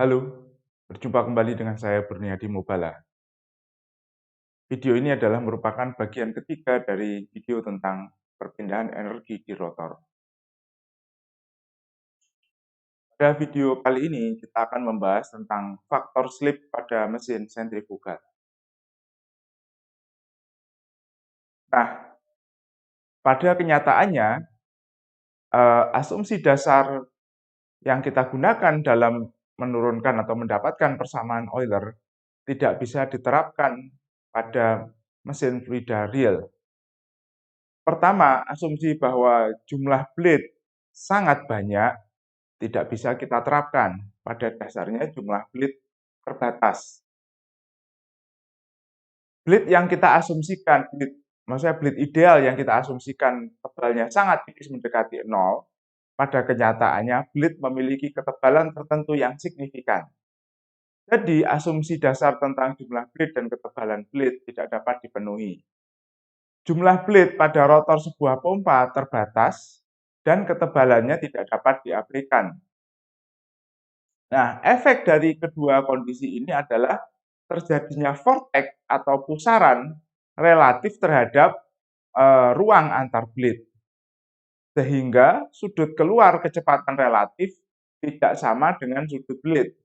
Halo, berjumpa kembali dengan saya Berniadi Mubala. Video ini adalah merupakan bagian ketiga dari video tentang perpindahan energi di rotor. Pada video kali ini kita akan membahas tentang faktor slip pada mesin sentrifugal. Nah, pada kenyataannya, asumsi dasar yang kita gunakan dalam menurunkan atau mendapatkan persamaan Euler tidak bisa diterapkan pada mesin fluida real. Pertama, asumsi bahwa jumlah blade sangat banyak tidak bisa kita terapkan. Pada dasarnya jumlah blade terbatas. Blade yang kita asumsikan, maksudnya blade ideal yang kita asumsikan tebalnya sangat tipis mendekati 0, pada kenyataannya blade memiliki ketebalan tertentu yang signifikan. Jadi, asumsi dasar tentang jumlah blade dan ketebalan blade tidak dapat dipenuhi. Jumlah blade pada rotor sebuah pompa terbatas dan ketebalannya tidak dapat diabaikan. Nah, efek dari kedua kondisi ini adalah terjadinya vortex atau pusaran relatif terhadap ruang antar blade. Sehingga sudut keluar kecepatan relatif tidak sama dengan sudut blade.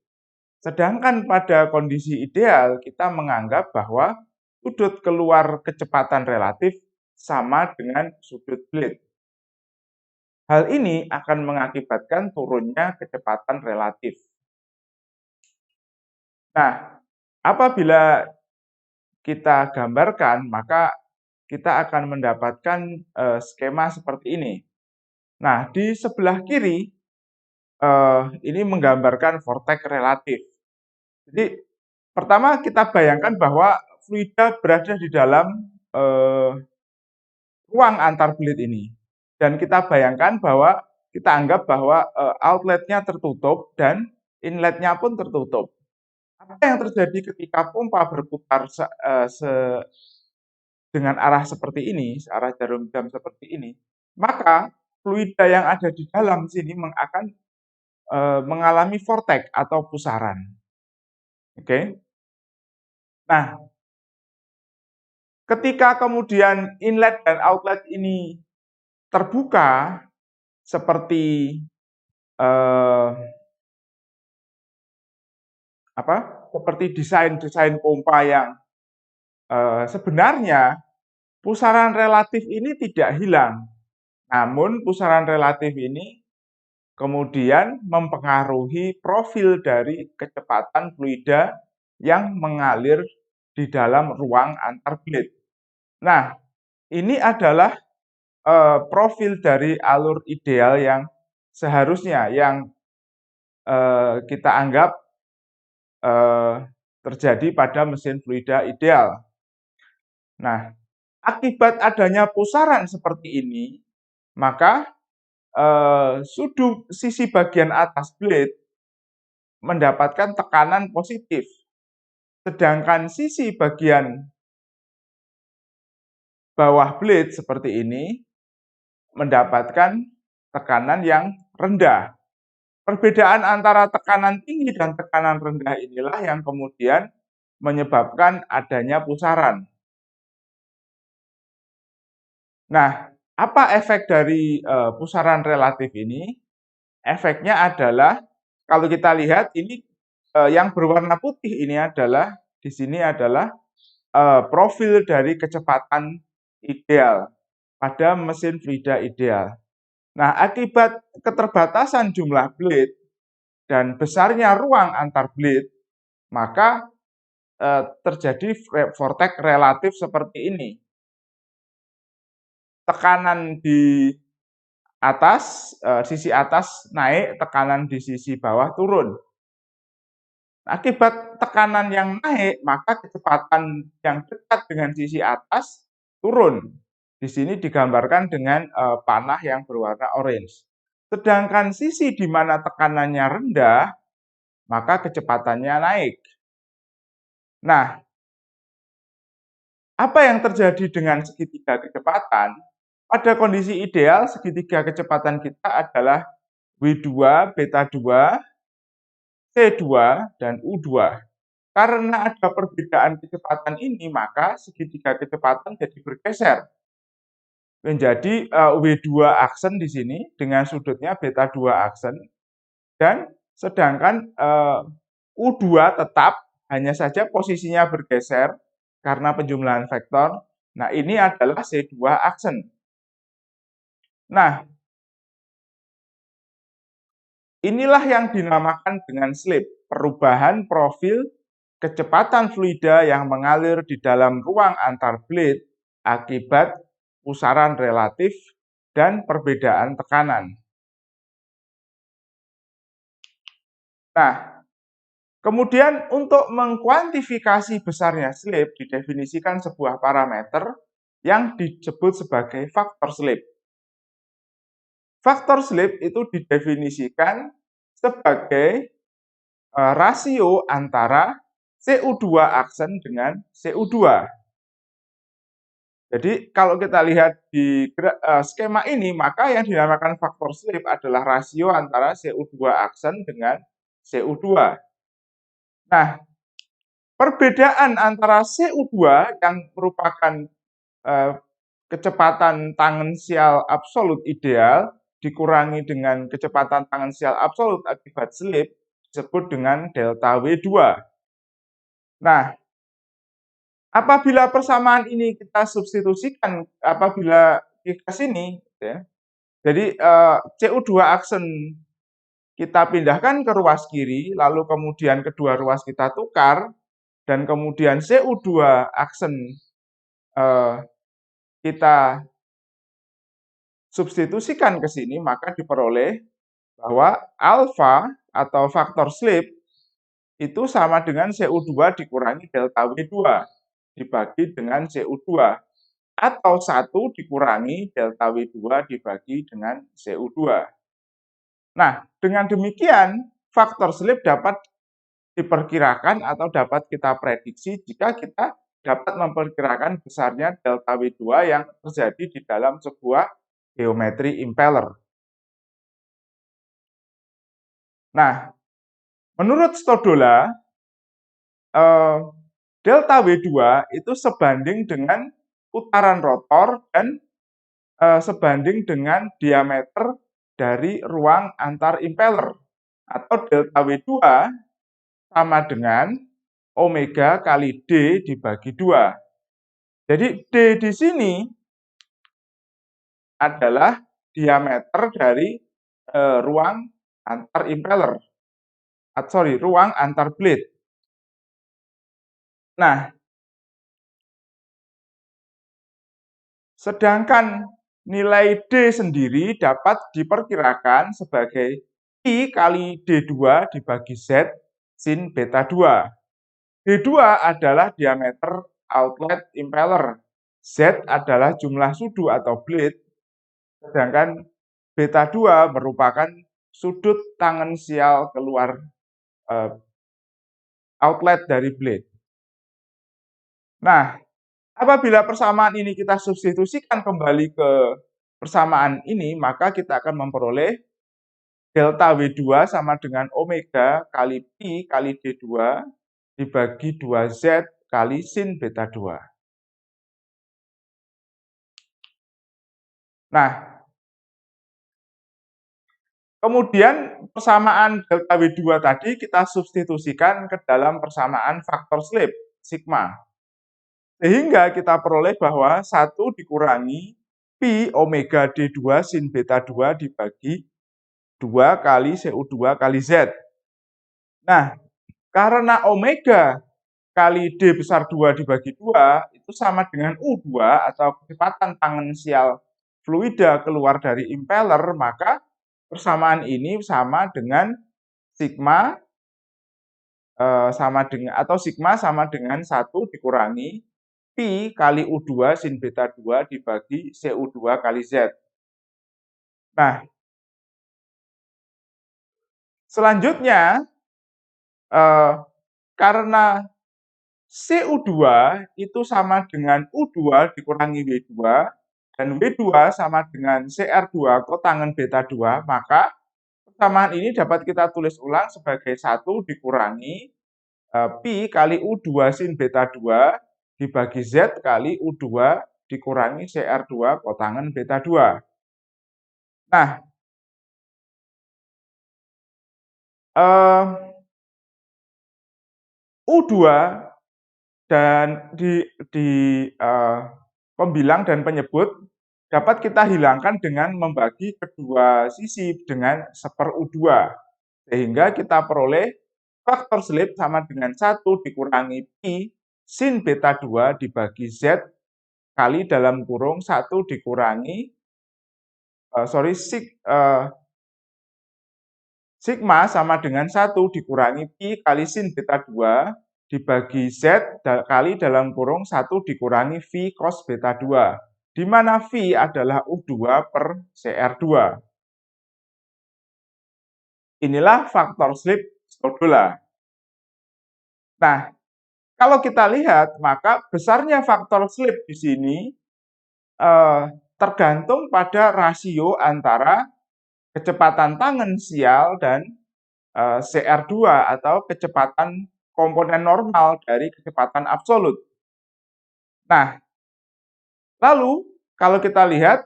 Sedangkan pada kondisi ideal, kita menganggap bahwa sudut keluar kecepatan relatif sama dengan sudut blade. Hal ini akan mengakibatkan turunnya kecepatan relatif. Nah, apabila kita gambarkan, maka kita akan mendapatkan skema seperti ini. Nah, di sebelah kiri, ini menggambarkan vortex relatif. Jadi, pertama kita bayangkan bahwa fluida berada di dalam ruang antar blade ini. Dan kita bayangkan bahwa, kita anggap bahwa outletnya tertutup dan inletnya pun tertutup. Apa yang terjadi ketika pompa berputar dengan arah seperti ini, arah jarum jam seperti ini, maka fluida yang ada di dalam sini akan mengalami vortex atau pusaran. Oke. Nah, ketika kemudian inlet dan outlet ini terbuka seperti seperti desain pompa yang sebenarnya pusaran relatif ini tidak hilang. Namun pusaran relatif ini kemudian mempengaruhi profil dari kecepatan fluida yang mengalir di dalam ruang antar blade. Nah, ini adalah profil dari alur ideal yang seharusnya yang kita anggap terjadi pada mesin fluida ideal. Nah, akibat adanya pusaran seperti ini, maka sisi bagian atas blade mendapatkan tekanan positif, sedangkan sisi bagian bawah blade seperti ini mendapatkan tekanan yang rendah. Perbedaan antara tekanan tinggi dan tekanan rendah inilah yang kemudian menyebabkan adanya pusaran. Nah, apa efek dari pusaran relatif ini? Efeknya adalah, kalau kita lihat ini yang berwarna putih ini adalah, di sini adalah profil dari kecepatan ideal pada mesin fluida ideal. Nah, akibat keterbatasan jumlah blade dan besarnya ruang antar blade, maka terjadi vortex relatif seperti ini. Tekanan di atas, sisi atas naik, tekanan di sisi bawah turun. Akibat tekanan yang naik, maka kecepatan yang dekat dengan sisi atas turun. Di sini digambarkan dengan panah yang berwarna orange. Sedangkan sisi di mana tekanannya rendah, maka kecepatannya naik. Nah, apa yang terjadi dengan segitiga kecepatan? Pada kondisi ideal, segitiga kecepatan kita adalah W2, beta 2, C2 dan U2. Karena ada perbedaan kecepatan ini, maka segitiga kecepatan jadi bergeser menjadi W2 aksen di sini dengan sudutnya beta 2 aksen, dan sedangkan U2 tetap, hanya saja posisinya bergeser karena penjumlahan vektor. Nah, ini adalah C2 aksen. Nah, inilah yang dinamakan dengan slip, perubahan profil kecepatan fluida yang mengalir di dalam ruang antar blade akibat pusaran relatif dan perbedaan tekanan. Nah, kemudian untuk mengkuantifikasi besarnya slip didefinisikan sebuah parameter yang disebut sebagai faktor slip. Faktor slip itu didefinisikan sebagai rasio antara CO2 aksen dengan CO2. Jadi kalau kita lihat di skema ini, maka yang dinamakan faktor slip adalah rasio antara CO2 aksen dengan CO2. Nah, perbedaan antara CO2 yang merupakan kecepatan tangensial absolut ideal dikurangi dengan kecepatan tangensial absolut akibat slip disebut dengan delta W2. Nah, apabila persamaan ini kita substitusikan, apabila ke sini, ya, jadi CO2 aksen kita pindahkan ke ruas kiri, lalu kemudian kedua ruas kita tukar, dan kemudian CO2 aksen kita substitusikan ke sini, maka diperoleh bahwa alfa atau faktor slip itu sama dengan CO2 dikurangi delta W2 dibagi dengan CO2, atau 1 dikurangi delta W2 dibagi dengan CO2. Nah, dengan demikian faktor slip dapat diperkirakan atau dapat kita prediksi jika kita dapat memperkirakan besarnya delta W2 yang terjadi di dalam sebuah geometri impeller. Nah, menurut Stodola, delta W2 itu sebanding dengan putaran rotor dan sebanding dengan diameter dari ruang antar impeller, atau delta W2 sama dengan omega kali D dibagi 2. Jadi D di sini adalah diameter dari ruang antar impeller, ruang antar blade. Nah, sedangkan nilai D sendiri dapat diperkirakan sebagai I kali D2 dibagi Z sin beta 2. D2 adalah diameter outlet impeller, Z adalah jumlah sudu atau blade, sedangkan beta 2 merupakan sudut tangensial keluar outlet dari blade. Nah, apabila persamaan ini kita substitusikan kembali ke persamaan ini, maka kita akan memperoleh delta W2 sama dengan omega kali pi kali D2 dibagi 2Z kali sin beta 2. Nah, kemudian persamaan delta W2 tadi kita substitusikan ke dalam persamaan faktor slip, sigma. Sehingga kita peroleh bahwa 1 dikurangi pi omega D2 sin beta 2 dibagi 2 kali CO2 kali Z. Nah, karena omega kali D besar 2 dibagi 2 itu sama dengan U2 atau kecepatan tangensial fluida keluar dari impeller, maka persamaan ini sama dengan sigma sigma sama dengan 1 dikurangi pi kali U2 sin beta 2 dibagi CO2 kali Z. Nah, selanjutnya karena CO2 itu sama dengan U2 dikurangi W2 dan W2 sama dengan CR2 kotangen beta 2, maka persamaan ini dapat kita tulis ulang sebagai 1 dikurangi Pi kali U2 sin beta 2 dibagi Z kali U2 dikurangi CR2 kotangen beta 2. Nah, U2 dan di pembilang dan penyebut dapat kita hilangkan dengan membagi kedua sisi dengan 1/U2. Sehingga kita peroleh faktor slip sama dengan 1 dikurangi Pi sin beta 2 dibagi Z kali dalam kurung 1 dikurangi sigma sama dengan 1 dikurangi Pi kali sin beta 2 dibagi Z kali dalam kurung 1 dikurangi V cos beta 2, di mana V adalah U2 per CR2. Inilah faktor slip Stodola. Nah, kalau kita lihat, maka besarnya faktor slip di sini tergantung pada rasio antara kecepatan tangensial dan CR2 atau kecepatan komponen normal dari kecepatan absolut. Nah, lalu kalau kita lihat,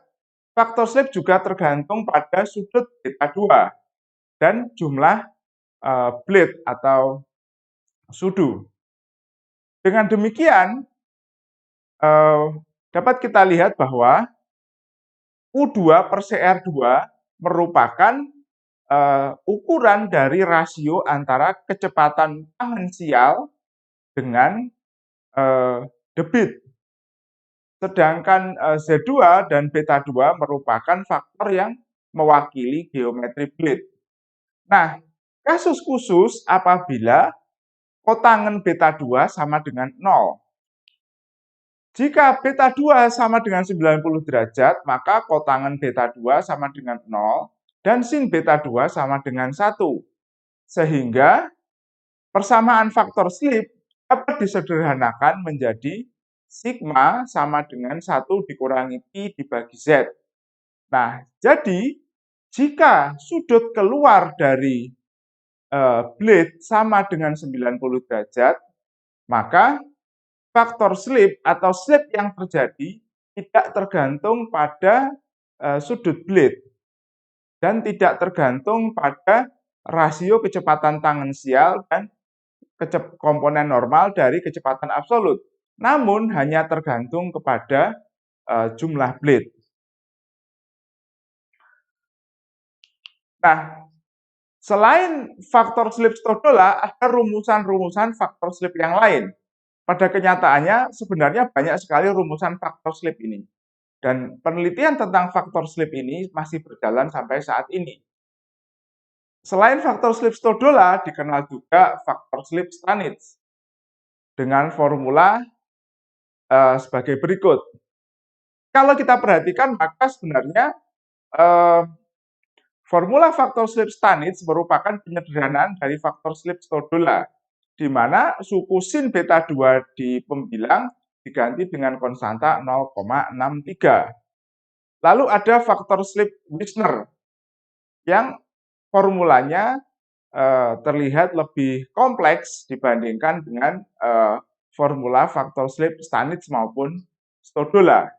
faktor slip juga tergantung pada sudut beta 2 dan jumlah blade atau sudu. Dengan demikian, dapat kita lihat bahwa U2 per CR2 merupakan ukuran dari rasio antara kecepatan tangensial dengan debit. Sedangkan Z2 dan beta 2 merupakan faktor yang mewakili geometri blade. Nah, kasus khusus apabila kotangen beta 2 sama dengan 0. Jika beta 2 sama dengan 90 derajat, maka kotangen beta 2 sama dengan 0 dan sin beta 2 sama dengan 1. Sehingga persamaan faktor slip dapat disederhanakan menjadi sigma sama dengan 1 dikurangi Pi dibagi Z. Nah, jadi jika sudut keluar dari blade sama dengan 90 derajat, maka faktor slip atau slip yang terjadi tidak tergantung pada sudut blade dan tidak tergantung pada rasio kecepatan tangensial dan komponen normal dari kecepatan absolut, namun hanya tergantung kepada jumlah blade. Nah, selain faktor slip Stodola, ada rumusan-rumusan faktor slip yang lain. Pada kenyataannya, sebenarnya banyak sekali rumusan faktor slip ini. Dan penelitian tentang faktor slip ini masih berjalan sampai saat ini. Selain faktor slip Stodola, dikenal juga faktor slip Stanitz dengan formula sebagai berikut. Kalau kita perhatikan, maka sebenarnya formula faktor slip Stanitz merupakan penyederhanaan dari faktor slip Stodola, di mana suku sin beta 2 di pembilang diganti dengan konstanta 0,63. Lalu ada faktor slip Wissner yang formulanya terlihat lebih kompleks dibandingkan dengan formula faktor slip Stanitz maupun Stodola.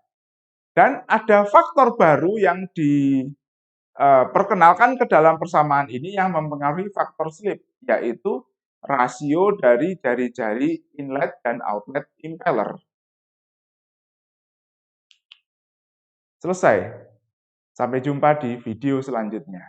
Dan ada faktor baru yang diperkenalkan ke dalam persamaan ini yang mempengaruhi faktor slip, yaitu rasio dari jari-jari inlet dan outlet impeller. Selesai. Sampai jumpa di video selanjutnya.